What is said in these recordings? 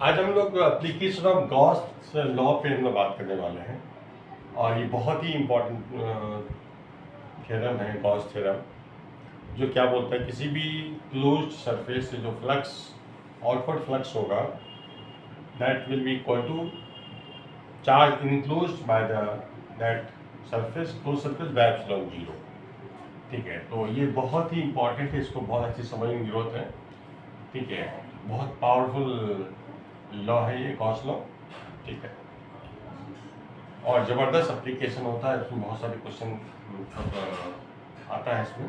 आज हम लोग एप्लीकेशन ऑफ गॉस लॉ पे हम लोग बात करने वाले हैं और ये बहुत ही इम्पोर्टेंट थ्योरम है गॉस थ्योरम, जो क्या बोलता है किसी भी क्लोज्ड सरफेस से जो फ्लक्स आउटवर्ड फ्लक्स होगा that will be equal to charge enclosed by the that surface close surface by epsilon zero. ठीक है, तो ये बहुत ही इम्पोर्टेंट है, इसको बहुत अच्छी समझने की जरूरत है। ठीक है, बहुत पावरफुल लॉ है ये गॉस लॉ। ठीक है, और ज़बरदस्त एप्लीकेशन होता है, इसमें बहुत सारे क्वेश्चन आता है, इसमें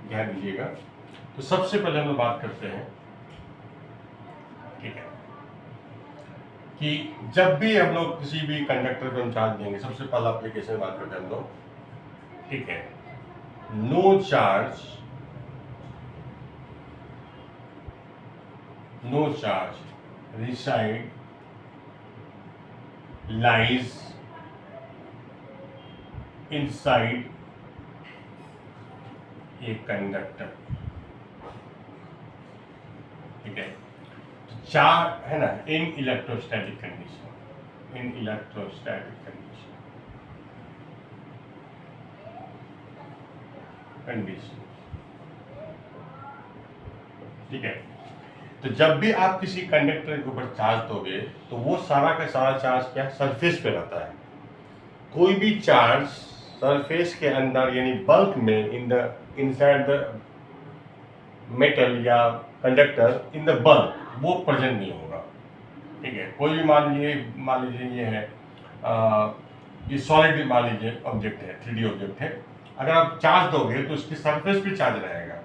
ध्यान दीजिएगा। तो सबसे पहले हम लोग बात करते हैं, ठीक है, कि जब भी हम लोग किसी भी कंडक्टर को हम चार्ज देंगे, सबसे पहला एप्लीकेशन बात करते हैं हम लोग। ठीक है, no charge reside lies inside a conductor। ठीक है, चार्ज है ना, इन इलेक्ट्रोस्टैटिक कंडीशन। ठीक है, तो जब भी आप किसी कंडक्टर के ऊपर चार्ज दोगे तो वो सारा का सारा चार्ज क्या सरफेस पे रहता है। कोई भी चार्ज सरफेस के अंदर यानी बल्क में इनसाइड द मेटल या कंडक्टर इन द बल्क वो प्रेजेंट नहीं होगा। ठीक है, कोई भी मान लीजिए ये है ये सॉलिड मान लीजिए ऑब्जेक्ट है, 3D ऑब्जेक्ट है। अगर आप चार्ज दोगे तो उसकी सरफेस पे चार्ज रहेगा,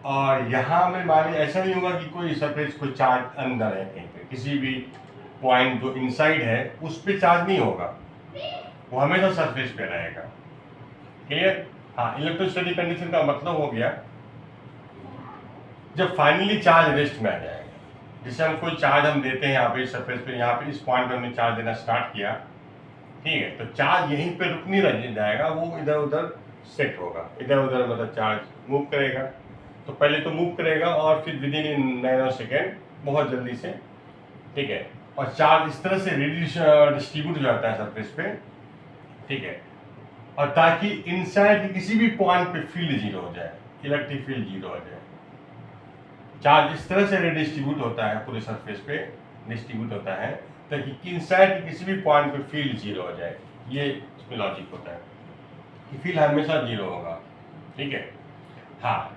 और यहाँ में मान लीजिए ऐसा नहीं होगा कि कोई सरफेस कोई चार्ज अंदर है कहीं पे, किसी भी पॉइंट जो इनसाइड है उस पर चार्ज नहीं होगा, वो हमेशा सरफेस पे रहेगा। क्लियर? हाँ, इलेक्ट्रोस्टैटिक कंडीशन का मतलब हो गया जब फाइनली चार्ज रेस्ट में आ जाएगा। जैसे हम कोई चार्ज हम देते हैं यहाँ पे सरफेस पे, यहाँ पे इस पॉइंट पे हमने चार्ज देना स्टार्ट किया, ठीक है, तो चार्ज यहीं पे रुक नहीं रह जाएगा, वो इधर उधर सेट होगा, इधर उधर मतलब चार्ज मूव करेगा। तो पहले तो मूव करेगा और फिर विद इन नैनो सेकेंड बहुत जल्दी से, ठीक है, और चार्ज इस तरह से डिस्ट्रीब्यूट हो जाता है सरफेस पे। ठीक है, और ताकि इनसाइड किसी भी पॉइंट पे फील्ड जीरो हो जाए, इलेक्ट्रिक फील्ड जीरो हो जाए। चार्ज इस तरह से डिस्ट्रीब्यूट होता है, पूरे सरफेस पे डिस्ट्रीब्यूट होता है ताकि इनसाइड किसी भी पॉइंट पे फील्ड जीरो हो जाए। ये इसमें लॉजिक होता है कि फील्ड हमेशा जीरो होगा। ठीक है, हाँ,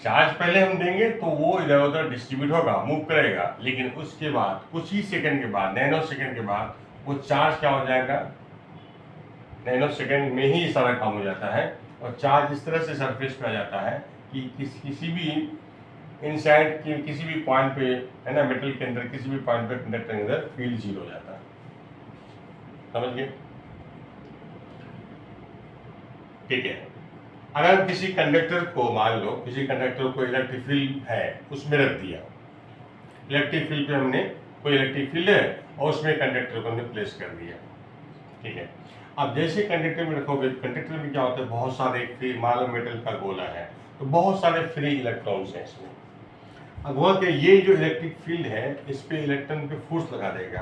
चार्ज पहले हम देंगे तो वो इधर उधर डिस्ट्रीब्यूट होगा, मूव करेगा, लेकिन उसके बाद कुछ ही सेकंड के बाद, नैनो सेकंड के बाद वो चार्ज क्या हो जाएगा, नैनो सेकंड में ही सारा काम हो जाता है, और चार्ज इस तरह से सरफेस पे आ जाता है कि किसी भी इनसाइड की किसी भी पॉइंट पे, है ना, मेटल के अंदर किसी भी पॉइंट पे कंडक्टर के अंदर फील्ड जीरो हो जाता है। समझ गए? ठीक है, अगर किसी कंडक्टर को मान लो, किसी कंडक्टर को इलेक्ट्रिक फील्ड है उसमें रख दिया, इलेक्ट्रिक फील्ड पे हमने कोई इलेक्ट्रिक फील्ड है और उसमें कंडक्टर को हमने प्लेस कर दिया। ठीक है, अब जैसे कंडक्टर में रखोगे, कंडक्टर में क्या होता है, बहुत सारे फ्री, मान लो मेटल का गोला है तो बहुत सारे फ्री इलेक्ट्रॉन्स हैं इसमें। अब हुआ कि ये जो इलेक्ट्रिक फील्ड है इस पे इलेक्ट्रॉन पे फोर्स लगा देगा,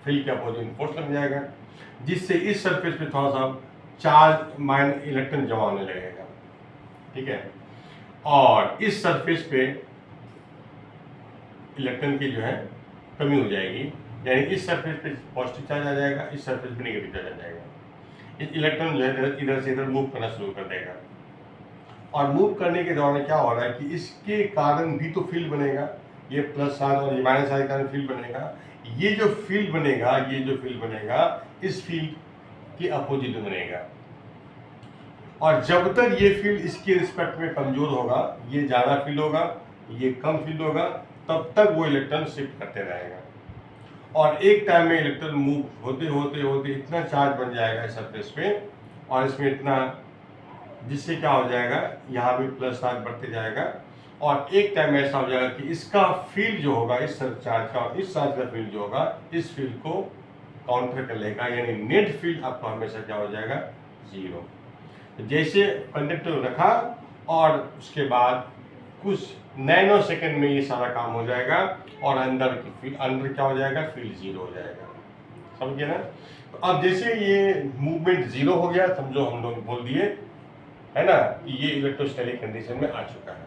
फील्ड के अपोजिट फोर्स लग जाएगा, जिससे इस सरफेस पे थोड़ा सा चार्ज माइन इलेक्ट्रॉन जमा होने लगेगा। ठीक है, और इस सरफेस पे इलेक्ट्रॉन की जो है कमी हो जाएगी, यानी इस सरफेस पे पॉजिटिव चार्ज आ जाएगा, इस सरफेस पे नेगेटिव चार्ज आ जाएगा। इस इलेक्ट्रॉन जो है इधर से इधर मूव करना शुरू कर देगा, और मूव करने के दौरान क्या हो रहा है कि इसके कारण भी तो फील्ड बनेगा, ये प्लस चार्ज और ये माइनस चार्ज के कारण फील्ड बनेगा। ये जो फील्ड बनेगा इस फील्ड के अपोजिट बनेगा, और जब तक ये फील्ड इसके रिस्पेक्ट में कमजोर होगा, ये ज़्यादा फील्ड होगा, ये कम फील्ड होगा, तब तक वो इलेक्ट्रॉन शिफ्ट करते रहेगा, और एक टाइम में इलेक्ट्रॉन मूव होते होते होते इतना चार्ज बन जाएगा इस सरफेस पे और इसमें इतना, जिससे क्या हो जाएगा, यहाँ भी प्लस चार्ज बढ़ते जाएगा, और एक टाइम ऐसा हो जाएगा कि इसका फील्ड जो होगा, इस चार्ज का और इस चार्ज का फील्ड जो होगा, इस फील्ड को काउंटर कर लेगा, यानी नेट फील्ड आपका हमेशा क्या हो जाएगा, जीरो। जैसे कंडक्टर रखा और उसके बाद कुछ नैनो सेकंड में ये सारा काम हो जाएगा और अंदर क्या हो जाएगा, फील्ड जीरो हो जाएगा। समझिए ना। तो अब जैसे ये मूवमेंट जीरो हो गया, समझो हम लोग बोल दिए है ना कि ये इलेक्ट्रोस्टैटिक कंडीशन में आ चुका है।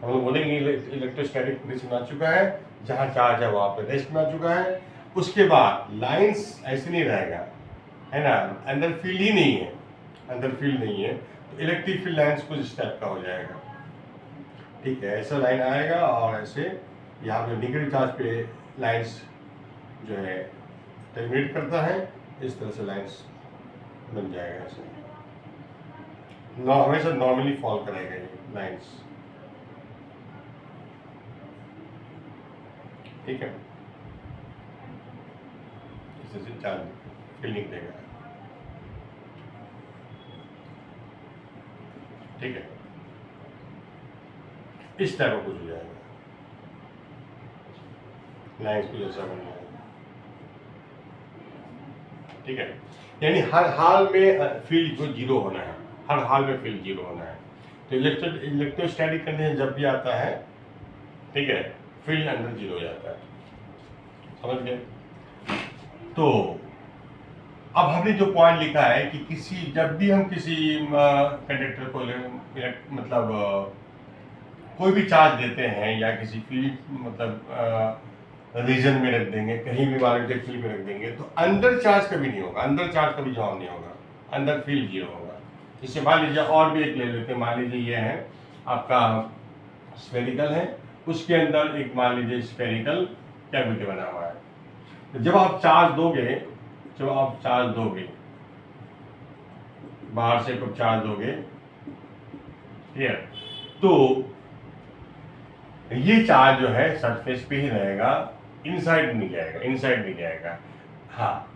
हम लोग बोलेंगे इलेक्ट्रोस्टैटिक कंडीशन में आ चुका है, जहाँ चार्ज है वहाँ पे रेस्ट में आ चुका है। उसके बाद लाइंस ऐसे नहीं रहेगा, है ना, अंदर फील्ड ही नहीं है, अंदर फील्ड नहीं है, तो इलेक्ट्रिक फील्ड लाइंस कुछ इस टाइप का हो जाएगा। ठीक है, ऐसा लाइन आएगा और ऐसे यहाँ पे निगेटिव चार्ज पे लाइंस जो है टर्मिनेट करता है, इस तरह से लाइंस बन जाएगा। ऐसे हमेशा नॉर्मली फॉल करेगा ये लाइंस। ठीक है, इस तरह से चार्ज फीलिंग देगा। ठीक है, इस टाइप का कुछ हो जाएगा, लाइंस कुछ ऐसा बन जाएगा। ठीक है, यानी हर हाल में फील्ड को जीरो होना है, हर हाल में फील्ड जीरो होना है। तो इलेक्ट्रोस्टैटिक कंडीशन जब भी आता है, ठीक है, फील्ड अंदर जीरो हो जाता है। समझ गए। तो अब हमने जो पॉइंट लिखा है कि किसी जब भी हम किसी कंडक्टर को मतलब कोई भी चार्ज देते हैं या किसी फील्ड मतलब रीजन में रख देंगे, कहीं भी मैग्नेटिक फील्ड में रख देंगे, तो अंदर चार्ज कभी नहीं होगा, अंदर चार्ज कभी जमा नहीं होगा, अंदर फील्ड जीरो होगा। इससे मान लीजिए और भी एक ले लेते हैं, मान लीजिए ये है आपका स्फेरिकल है, उसके अंदर एक मान लीजिए स्फेरिकल कैविटी बना हुआ है। तो जब आप चार्ज दोगे, बाहर से कुछ चार्ज दोगे, ठीक है, तो ये चार्ज जो है सरफेस पे ही रहेगा, इनसाइड नहीं जाएगा। हाँ,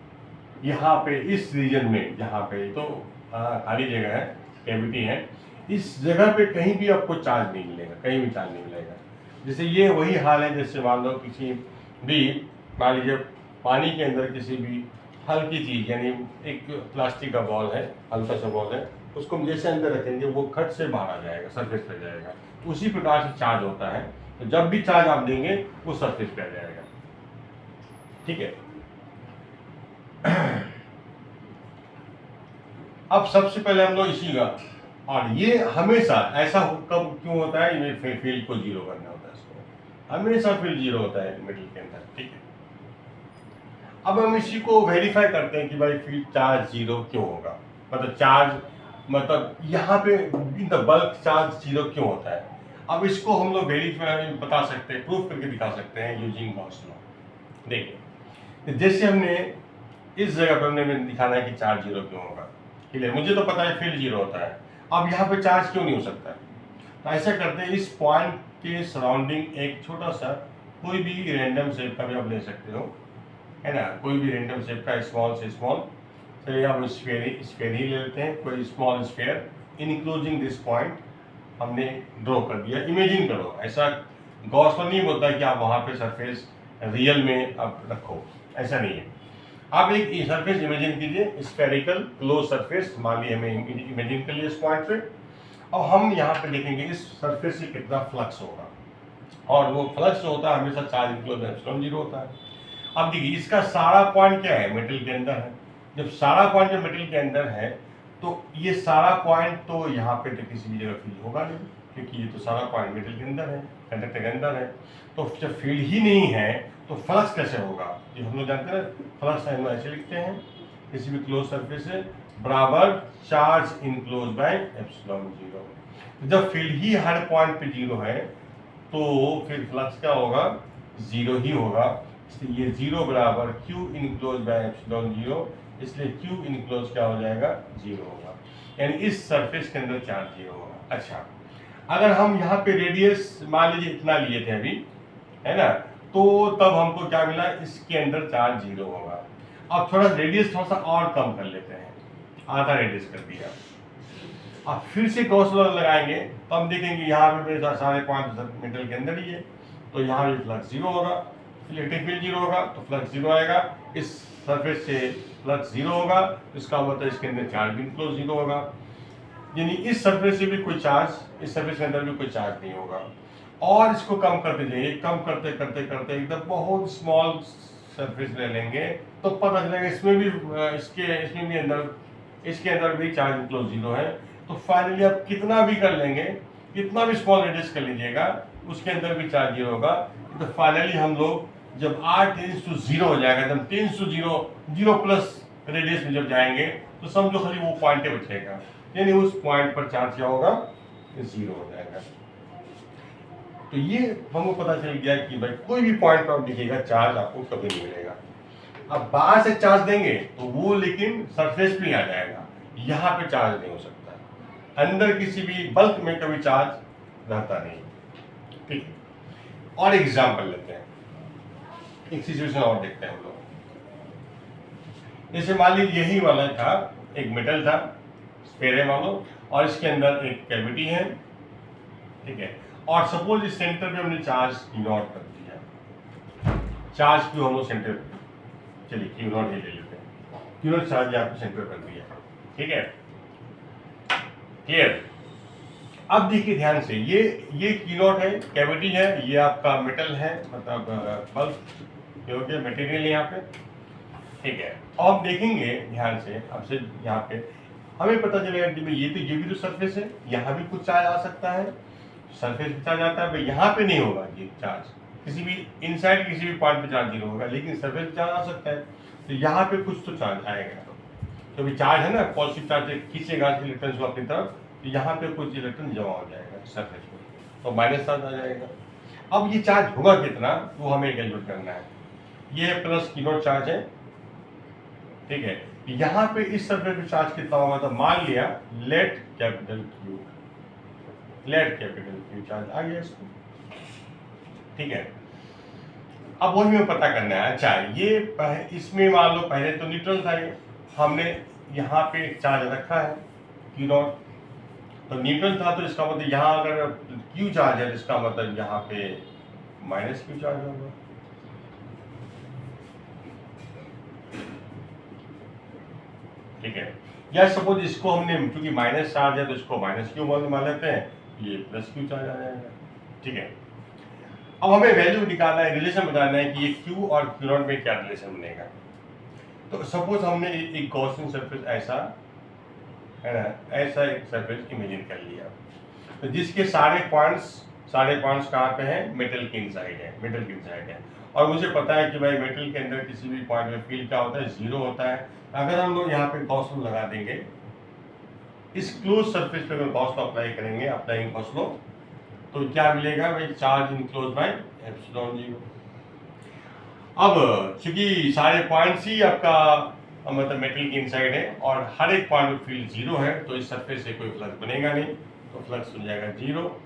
यहाँ पे इस रीजन में जहाँ पे तो खाली जगह है, कैविटी है, इस जगह पे कहीं भी आपको चार्ज नहीं मिलेगा, कहीं भी चार्ज नहीं मिलेगा। जैसे ये वही हाल है, जैसे मान लो किसी भी मान लीजिए पानी के अंदर किसी भी हल्की चीज, यानी एक प्लास्टिक का बॉल है, हल्का सा बॉल है, उसको हम जैसे अंदर रखेंगे वो खट से बाहर आ जाएगा, सरफेस पे जाएगा। उसी प्रकार से चार्ज होता है, तो जब भी चार्ज आप देंगे वो सरफेस पे आ जाएगा। ठीक है। अब सबसे पहले हम लोग इसी का, और ये हमेशा ऐसा कब क्यों होता है, ये फील्ड को जीरो करना होता है, इसको हमेशा फील्ड जीरो होता है मिडिल के अंदर। ठीक है, अब हम इसी को वेरीफाई करते हैं कि भाई फील्ड चार्ज जीरो क्यों होगा, मतलब यहाँ पे in the bulk charge zero क्यों होता है। अब इसको हम लोग वेरीफाई बता सकते हैं, प्रूफ करके दिखा सकते हैं यूजिंग गॉस लॉ। देखिए, जैसे हमने इस जगह पर हमने दिखाना है कि चार्ज जीरो क्यों होगा, ठीक है, मुझे तो पता है फील्ड जीरो होता है, अब यहाँ पे चार्ज क्यों नहीं हो सकता है। तो ऐसा करते हैं, इस पॉइंट के सराउंडिंग एक छोटा सा कोई भी रैंडम शेप का भी आप ले सकते हो, है ना, कोई भी रैंडम शेप का स्मॉल से स्मॉल, चलिए हम स्फेयर ही ले लेते हैं, कोई small sphere enclosing this point हमने ड्रॉ कर दिया। इमेजिन करो, ऐसा गॉस लॉ नहीं बोलता कि आप वहाँ पे सरफेस रियल में आप रखो, ऐसा नहीं है। आप एक सरफेस इमेजिन कीजिए, स्फेरिकल क्लोज सरफेस मान लीजिए हमें इमेजिन कर लिए इस पॉइंट पे। अब हम यहाँ पे देखेंगे इस सरफेस से कितना फ्लक्स होगा, और वो फ्लक्स जो होता है हमेशा चार्ज इनक्लोज एप्सिलॉन जीरो होता है। अब देखिए इसका सारा पॉइंट क्या है, मेटल के अंदर है। जब सारा पॉइंट जो मेटल के अंदर है, तो ये सारा पॉइंट तो यहाँ पे तो किसी भी जगह फील्ड होगा नहीं, क्योंकि ये तो सारा पॉइंट मेटल के अंदर है, कंडक्टर के अंदर है। तो जब फील्ड ही नहीं है तो फ्लक्स कैसे होगा, ये हम लोग जानते हैं। फ्लक्स हम ऐसे लिखते हैं, किसी भी क्लोज सरफेस से बराबर charge enclose by epsilon zero. जब फील्ड ही हर पॉइंट पे जीरो है तो फिर फ्लक्स क्या होगा, जीरो ही होगा। इसलिए ये जीरो बराबर Q enclose by epsilon zero, इसलिए क्यू इनक्लोज क्या हो जाएगा, जीरो होगा, यानी इस सरफेस के अंदर चार्ज जीरो होगा। अच्छा, अगर हम यहाँ पे रेडियस मान लीजिए इतना लिए थे अभी, है ना, तो तब हमको क्या मिला, इसके अंदर चार्ज जीरो होगा। अब थोड़ा रेडियस थोड़ा सा और कम कर लेते हैं, आधा रेडियस कर दिया। अब फिर से गॉस लॉ लगाएंगे तो हम देखेंगे यहाँ पे सारे पॉइंट मेटल के अंदर ही है, तो यहाँ भी फ्लक्स जीरो होगा, इलेक्ट्रिक फील्ड जीरो होगा, तो फ्लक्स जीरो आएगा। इस सरफेस से फ्लक्स जीरो होगा, इसका मतलब इसके अंदर चार्ज इनक्लोज जीरो होगा। यानी इस सरफेस से भी कोई चार्ज, इस सरफेस के अंदर भी कोई चार्ज नहीं होगा। और इसको कम करते जाइए, कम करते करते करते एकदम बहुत स्मॉल सरफेस ले लेंगे तो पता चलेगा इसमें भी इसमें भी अंदर, इसके अंदर भी चार्ज इनक्लोज जीरो है। तो फाइनली आप कितना भी कर लेंगे, कितना भी स्मॉल रेडियस कर लीजिएगा, उसके अंदर भी चार्ज जीरो होगा। तो फाइनली हम लोग जब r टेंड्स टू जीरो हो जाएगा, जब tends to zero, zero plus radius में जब जाएंगे तो समझो खाली वो पॉइंट बचेगा, यानी उस पॉइंट पर चार्ज क्या होगा, जीरो हो जाएगा। तो ये हमको पता चल गया कि भाई कोई भी पॉइंट पर आप लिखिएगा चार्ज आपको कभी नहीं मिलेगा। अब बाहर से चार्ज देंगे तो वो लेकिन सरफेस पे आ जाएगा, यहाँ पे चार्ज नहीं हो सकता। अंदर किसी भी बल्क में कभी चार्ज रहता नहीं। ठीक है, और एग्जाम्पल लेते हैं, एक सिचुएशन और देखते हैं हम लोग। जैसे मान लीजिए यही वाला था, एक मेटल था, स्फेयर है मान लो, और इसके अंदर एक कैविटी है, ठीक है। और सपोज इस सेंटर पे हमने चार्ज Q नॉट कर दिया, चार्ज Q हम लोग सेंटर, चलिए Q नॉट ये ले लेते हैं, Q नॉट चार्ज यहाँ पे सेंटर कर दिया, ठीक है, क्लियर। अब देखिए ध्यान से, ये Q नॉट है, कैविटी है, ये आपका मेटल है, मतलब बल्क जो कि मटेरियल यहाँ पे, ठीक है। अब देखेंगे ध्यान से, अब से यहाँ पे हमें पता चलेगा कि भाई ये भी तो सरफेस है, यहाँ भी कुछ चार्ज आ सकता है, सरफेस पे चार्ज आता है, भाई यहाँ पे नहीं होगा ये चार्ज, किसी भी इनसाइड किसी भी पॉइंट पे चार्ज नहीं होगा, लेकिन सरफेस पे चार्ज आ सकता है, तो यहाँ पे कुछ तो चार्ज आएगा। तो अभी चार्ज है ना, पॉजिटिव चार्ज खींचेगा इलेक्ट्रॉन को अपनी तरफ, तो यहाँ पे कुछ इलेक्ट्रॉन जमा हो जाएगा सरफेस पे, तो माइनस चार्ज आ जाएगा। अब ये चार्ज होगा कितना, वो हमें कैलकुलेट करना है। ये प्लस Q नॉट चार्ज है, ठीक है। यहाँ पे इस सरफेस पे चार्ज कितना होगा, तो मान लिया लेट कैपिटल Q चार्ज आ गया इसको, ठीक है। अब वही हमें पता करना है, अच्छा ये इसमें मान लो पहले तो न्यूट्रल था, ये हमने यहाँ पे एक चार्ज रखा है Q नॉट, तो न्यूट्रल था, तो इसका मतलब यहाँ अगर Q चार्ज है तो इसका मतलब यहाँ पे माइनस Q चार्ज होगा, ठीक है। या सपोज इसको हमने, क्योंकि माइनस चार्ज है तो इसको माइनस Q मान लेते हैं, ये प्लस Q चार्ज आ जाएगा, ठीक है। अब हमें वैल्यू निकालना है, रिलेशन बताना है कि ये Q और Q नॉट में क्या रिलेशन बनेगा। तो सपोज हमने एक गॉसियन सरफेस ऐसा है ना, ऐसा एक सरफेस इमेजिन कर लिया, तो जिसके सारे पॉइंट्स कहाँ पे हैं, मेटल के इनसाइड है, और मुझे पता है कि भाई मेटल के अंदर किसी भी पॉइंट में फील्ड क्या होता है, जीरो होता है। अगर हम लोग यहाँ पे गॉस लॉ लगा देंगे, इस क्लोज सरफेस पे अगर गॉस लॉ अप्लाई करेंगे, अप्लाइंग गॉस लॉ, तो क्या मिलेगा भाई, charge enclose by epsilon zero. अब चूंकि सारे पॉइंट्स ही आपका मतलब मेटल के इनसाइड है और हर एक पॉइंट में फील्ड जीरो है, तो इस सरफेस से कोई फ्लक्स बनेगा नहीं, तो फ्लक्स हो जाएगा जीरो।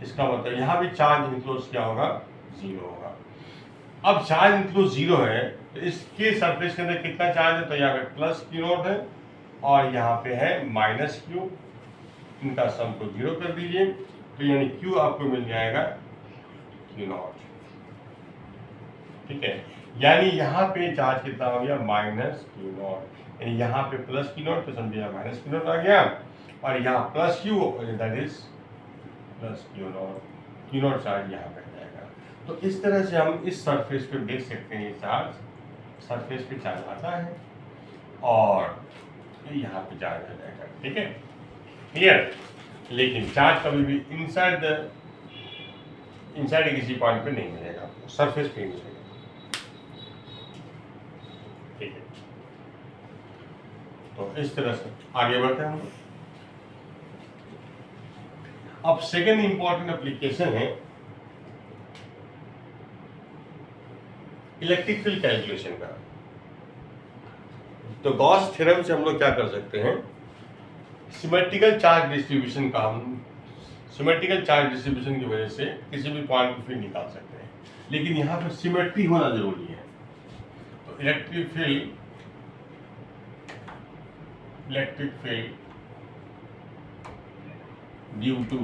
इसका मतलब यहाँ भी चार्ज इनक्लोज क्या होगा, जीरो होगा। अब चार्ज इनक्लोज जीरो है, तो इसके सरफेस के अंदर कितना चार्ज है, तो यहाँ पे प्लस Q नॉट है और यहाँ पे है माइनस Q, इनका सम को जीरो कर दीजिए, तो यानी Q आपको मिल जाएगा Q नॉट, ठीक है। यानी यहाँ पे चार्ज कितना हो गया, माइनस Q नॉट, यानी यहाँ पे प्लस Q नॉट, तो समझिए माइनस Q नॉट आ गया, और यहाँ plus Q, that is plus Q not charge यहाँ पे आ जाएगा। तो इस तरह से हम इस सरफेस पे देख सकते हैं, चार्ज सरफेस पे चार्ज आता है और यहाँ पे चार्ज आ जाएगा, ठीक है, क्लियर। लेकिन चार्ज कभी भी इनसाइड किसी पॉइंट पे नहीं मिलेगा, सरफेस पे ही मिलेगा, ठीक है। तो इस तरह से आगे बढ़ते हैं हम लोग। अब सेकेंड इंपॉर्टेंट एप्लीकेशन है इलेक्ट्रिक फील्ड कैलकुलेशन का। तो गॉस थ्योरम से हम लोग क्या कर सकते हैं, सिमेट्रिकल चार्ज डिस्ट्रीब्यूशन की वजह से किसी भी पॉइंट को फील्ड निकाल सकते हैं, लेकिन यहाँ पर सिमेट्री होना जरूरी है। तो electric field due to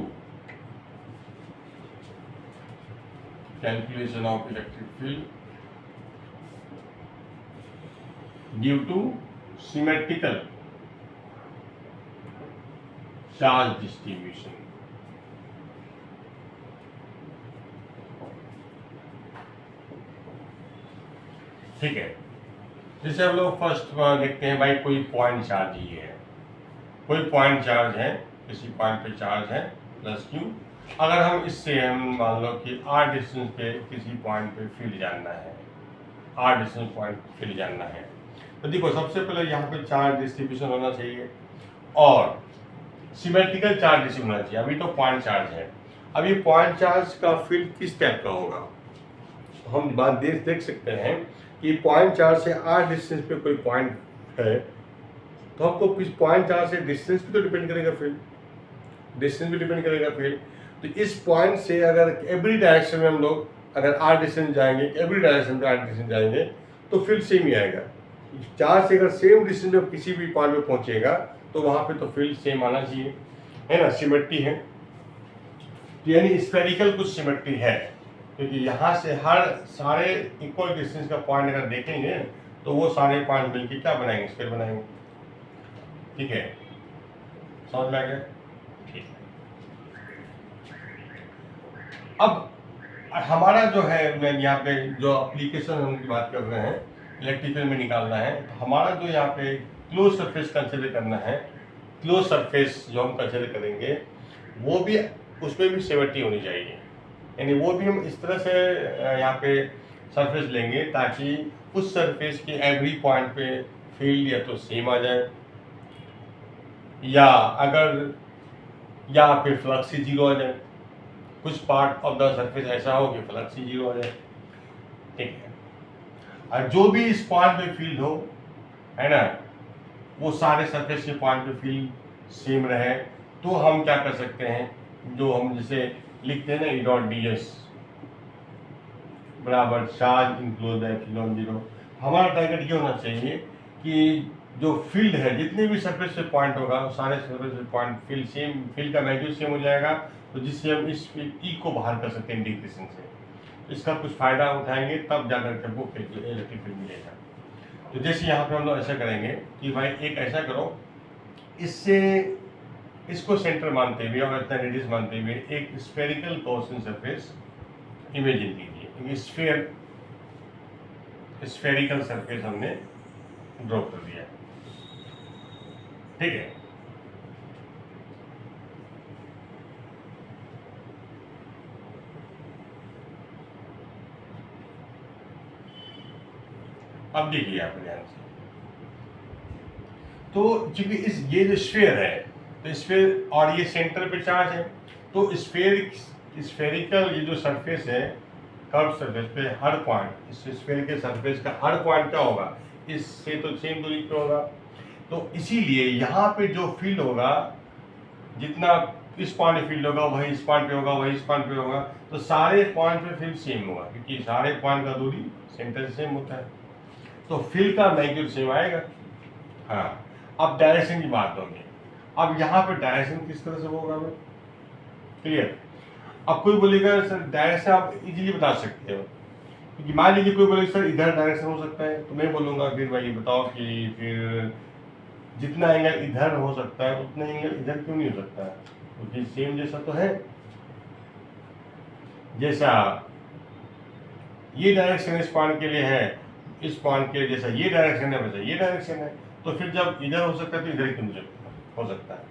calculation of electric field due to symmetrical charge distribution. ठीक है, जैसे हम लोग फर्स्ट देखते हैं भाई कोई पॉइंट चार्ज ही है, कोई पॉइंट चार्ज है, किसी पॉइंट पे चार्ज है प्लस क्यू। अगर हम इससे हम मान लो कि आर डिस्टेंस पे किसी पॉइंट पे फील्ड जानना है, आर डिस्टेंस पॉइंट फील्ड जानना है, तो देखो सबसे पहले यहाँ पे चार्ज डिस्ट्रीब्यूशन होना चाहिए और सिमेट्रिकल चार्ज डिस्ट्रीब्यूशन होना चाहिए। अभी तो पॉइंट चार्ज है, अब ये पॉइंट चार्ज का फील्ड किस टाइप का होगा, हम बात देख सकते हैं कि पॉइंट चार्ज से आर डिस्टेंस पे कोई पॉइंट है, तो हमको इस पॉइंट चार्ज से डिस्टेंस भी तो डिपेंड करेगा, फील्ड डिस्टेंस भी डिपेंड करेगा फील्ड। तो इस पॉइंट से अगर एवरी डायरेक्शन में हम लोग अगर आर डिस्टेंस जाएंगे, एवरी डायरेक्शन में आर डिस्टेंस जाएंगे तो फील्ड सेम ही आएगा। चार्ज से अगर सेम डिस्टेंस में किसी भी पॉइंट में पहुंचेगा तो वहां पे तो फील्ड सेम आना चाहिए, है ना, सिमेट्री है। तो यानी स्फेरिकल कुछ सिमेट्री है, क्योंकि यहाँ से हर सारे इक्वल डिस्टेंस का पॉइंट अगर देखेंगे तो वो सारे पॉइंट मिलकर क्या बनाएंगे, स्फीयर बनाएंगे। ठीक है, समझ में आ गया। ठीक है, अब हमारा जो है मैं यहाँ पे जो एप्लीकेशन हम की बात कर रहे हैं इलेक्ट्रिक फील्ड में निकालना है, तो हमारा जो यहाँ पे क्लोज सरफेस कंसिडर करना है, क्लोज सरफेस जो हम कंसिडर करेंगे वो भी उसमें भी सिमेट्री होनी चाहिए। यानी वो भी हम इस तरह से यहाँ पे सरफेस लेंगे ताकि उस सरफेस के एवरी पॉइंट पे फील्ड या तो सेम आ जाए या अगर यहाँ पे फ्लक्स ही जीरो आ जाए, कुछ पार्ट ऑफ द सरफेस ऐसा हो कि फ्लक्स ही जीरो आ जाए। ठीक है, और जो भी इस पॉइंट पे फील्ड हो, है ना, वो सारे सरफेस के पॉइंट पे फील्ड सेम रहे, तो हम क्या कर सकते हैं, जो हम जैसे लिखते हैं ना, ई डॉट डी एस बराबर चार्ज इंक्लोज एप्सिलॉन जीरो। हमारा टारगेट ये होना चाहिए कि जो फील्ड है जितने भी सरफेस पे पॉइंट होगा सारे सरफेस पे पॉइंट फील्ड सेम, फील्ड का मैग्नीट्यूड सेम हो जाएगा, तो जिससे हम इस ई को बाहर कर सकते हैं इंटीग्रेशन से। इसका कुछ फायदा उठाएंगे तब जाकर के वो इलेक्ट्रिक फील्ड मिलेगा। तो जैसे यहाँ पे हम लोग ऐसा करेंगे कि भाई एक ऐसा करो, इससे इसको सेंटर मानते हुए और इतना रेडियस मानते हुए एक स्फेरिकल गॉसियन सरफेस इमेजिन कीजिए। स्फेरिकल सरफेस हमने ड्रॉ कर दिया। ठीक है, अब देखिए आप ध्यान से, तो चूंकि ये जो स्फीयर है, तो स्फीयर और ये सेंटर पे चार्ज है, तो स्फेरिकल ये जो सरफेस है कर्व सरफेस पे हर पॉइंट, इस स्फीयर के सरफेस का हर पॉइंट क्या होगा, इससे तो सेम दूरी पे होगा। तो इसीलिए यहाँ पे जो फील्ड होगा, जितना इस पॉइंट पे फील्ड होगा वही इस पॉइंट पे होगा, वही इस पॉइंट पे होगा, तो सारे पॉइंट पे फील्ड सेम होगा, क्योंकि सारे पॉइंट का दूरी सेंटर से सेम होता है, तो फील्ड का मैग्नीट्यूड सेम आएगा। हाँ, अब डायरेक्शन की बात होगी। अब यहाँ पे डायरेक्शन किस तरह से होगा, हमें क्लियर। अब कोई बोलेगा सर डायरेक्शन आप इजीली बता सकते हो, क्योंकि मान लीजिए कोई बोलेगा सर इधर डायरेक्शन हो सकता है, तो मैं बोलूँगा फिर भाई बताओ कि फिर जितना एंगल इधर हो सकता है उतना एंगल इधर क्यों नहीं हो सकता है, क्योंकि सेम जैसा तो है। जैसा ये डायरेक्शन इस पॉइंट के लिए है, इस पॉइंट के लिए जैसा ये डायरेक्शन है वैसा ये डायरेक्शन है, तो फिर जब इधर हो सकता है तो इधर क्यों नहीं हो सकता है।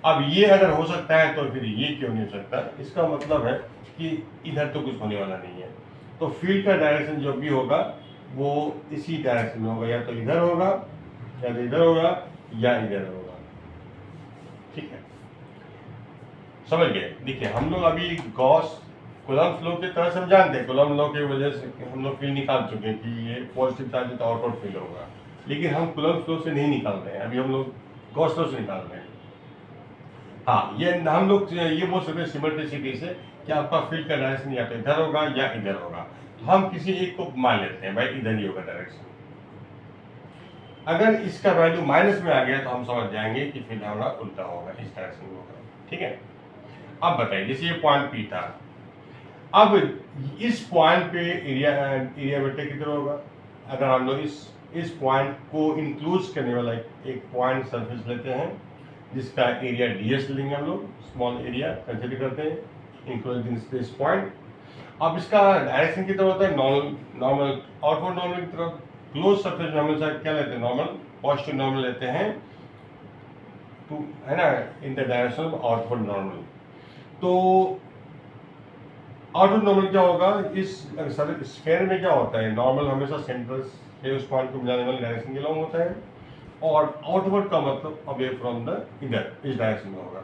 अब ये अगर हो सकता है तो फिर ये क्यों नहीं हो सकता, इसका मतलब है कि इधर तो कुछ होने वाला नहीं है। तो फील्ड का डायरेक्शन जो भी होगा वो इसी डायरेक्शन में होगा, या तो इधर होगा या तो इधर होगा या इधर होगा। ठीक है, समझ गए। देखिए हम लोग अभी गॉस कूलम्ब लॉ की तरह से हम जानते हैं, कूलम्ब लॉ की वजह से हम लोग फील्ड निकाल चुके हैं कि ये पॉजिटिव चार्ज है तो आउटवर्ड फील्ड होगा, लेकिन हम कूलम्ब लॉ से नहीं निकाल रहे हैं, अभी हम लोग गॉस लॉ से निकाल रहे हैं। हाँ, ये हम लोग ये बोल सकते हैं सिमेट्रिसिटी से कि आपका फील्ड का डायरेक्शन या तो इधर होगा या इधर होगा, तो हम किसी एक को मान लेते हैं भाई इधर ही होगा डायरेक्शन। अगर इसका वैल्यू माइनस में आ गया तो हम समझ जाएंगे कि फील्ड हमारा उल्टा होगा, इस डायरेक्शन में होगा। ठीक है, अब बताइए जैसे ये पॉइंट पी था, अब इस पॉइंट पे एरिया वेक्टर कितना होगा। अगर हम लोग इस पॉइंट को इंक्लूड करने वाला एक पॉइंट सरफेस लेते हैं जिसका एरिया ds लेंगे हम लोग, स्मॉल एरिया कंसिडर करते हैं इंक्लोजिंग स्पेस पॉइंट। अब इसका डायरेक्शन की तरफ होता है नॉर्मल आउटवर्ड नॉर्मल की तरफ। क्लोज सरफेस में हमेशा क्या लेते हैं, नॉर्मल पॉजिटिव नॉर्मल लेते हैं टू, है ना, in the direction of outward normal. तो आउटवर्ड नॉर्मल क्या होगा, इस स्फीयर में क्या होता है, नॉर्मल हमेशा सेंटर से उस पॉइंट को मिलाने वाले डायरेक्शन के लॉन्ग होता है, और आउटवर्ड का मतलब अवे फ्रॉम द इधर, इस डायरेक्शन में होगा।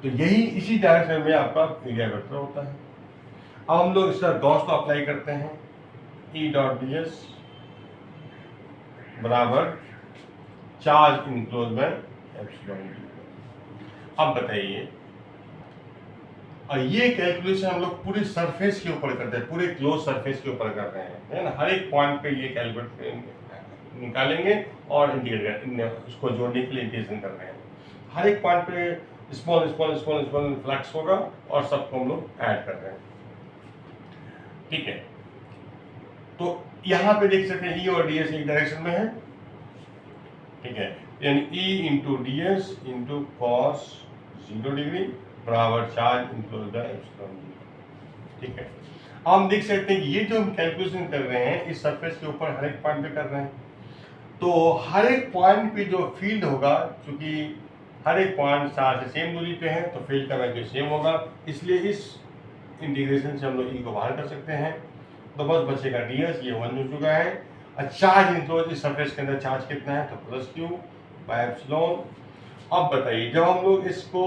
तो यही इसी डायरेक्शन में आपका एरिया वेक्टर होता है। अब हम लोग इसका गॉस को अप्लाई करते हैं, ई डॉट डी एस बराबर charge enclose by epsilon D. अब बताइए, और ये कैलकुलेशन हम लोग पूरे सरफेस के ऊपर करते हैं, पूरे क्लोज सरफेस के ऊपर कर रहे हैं, है ना। हर एक पॉइंट पे ये कैलकुलेट निकालेंगे और इंटीग्रेट उसको जोड़ने के लिए इंटीग्रेशन कर रहे हैं। हर एक पॉइंट पे small small small small flux होगा और सबको हम लोग ऐड कर रहे हैं, ठीक है। तो यहाँ पे देख सकते हैं ई और डी एस एक डायरेक्शन में है, ठीक है, यानी E into d s into cos 0 degree बराबर charge enclose by epsilon d, ठीक है। हम देख सकते हैं कि ये जो हम कैलकुलेशन कर रहे हैं इस सरफेस के ऊपर हर एक पॉइंट पे कर रहे हैं, तो हर एक पॉइंट पे जो फील्ड होगा, क्योंकि हर एक पॉइंट चार से सेम दूरी पे है तो फील्ड का वैल्यू सेम होगा, इसलिए इस इंटीग्रेशन से हम लोग ई को बाहर कर सकते हैं। तो बस बचेगा डी एस, ये 1 हो चुका है। और चार्ज इनक्लोज इस सरफेस के अंदर चार्ज कितना है, तो प्लस क्यू बाय एप्सिलॉन। अब बताइए, जब हम लोग इसको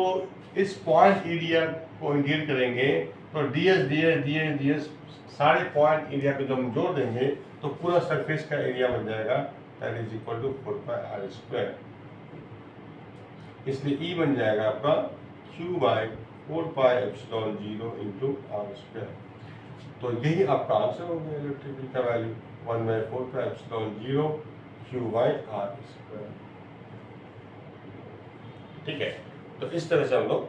इस पॉइंट एरिया को इंटीग्रेट करेंगे तो D S D S D S D S सारे पॉइंट एरिया को जब हम जोड़ देंगे तो पूरा सरफेस का एरिया बन जाएगा, that is equal to 4πr²। इसलिए ई बन जाएगा आपका q बाय 4πε0 इंटू r²। तो यही आपका आंसर हो गया इलेक्ट्रिक फील्ड का वैल्यू 1/4πε0 q/r²। ठीक है, तो इस तरह से हम लोग